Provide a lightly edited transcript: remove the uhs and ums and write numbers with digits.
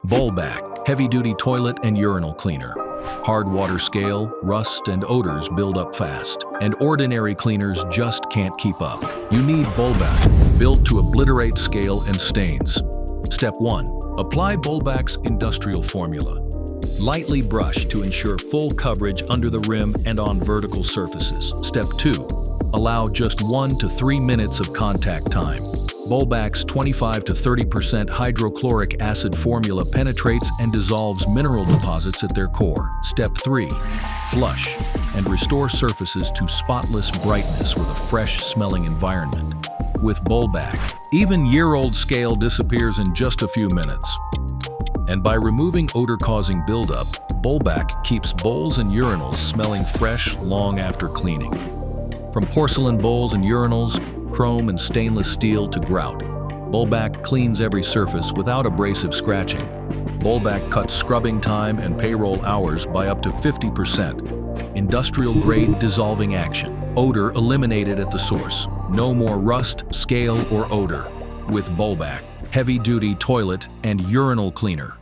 BolBac, heavy-duty toilet and urinal cleaner. Hard water scale, rust and odors build up fast, and ordinary cleaners just can't keep up. You need BolBac, built to obliterate scale and stains. Step 1. Apply BolBac's industrial formula. Lightly brush to ensure full coverage under the rim and on vertical surfaces. Step 2. Allow just 1 to 3 minutes of contact time. BolBac's 25 to 30% hydrochloric acid formula penetrates and dissolves mineral deposits at their core. Step 3. Flush and restore surfaces to spotless brightness with a fresh-smelling environment. With BolBac, even year-old scale disappears in just a few minutes. And by removing odor-causing buildup, BolBac keeps bowls and urinals smelling fresh long after cleaning. From porcelain bowls and urinals, chrome and stainless steel to grout, BolBac cleans every surface without abrasive scratching. BolBac cuts scrubbing time and payroll hours by up to 50%. Industrial-grade dissolving action. Odor eliminated at the source. No more rust, scale, or odor. With BolBac, heavy-duty toilet and urinal cleaner.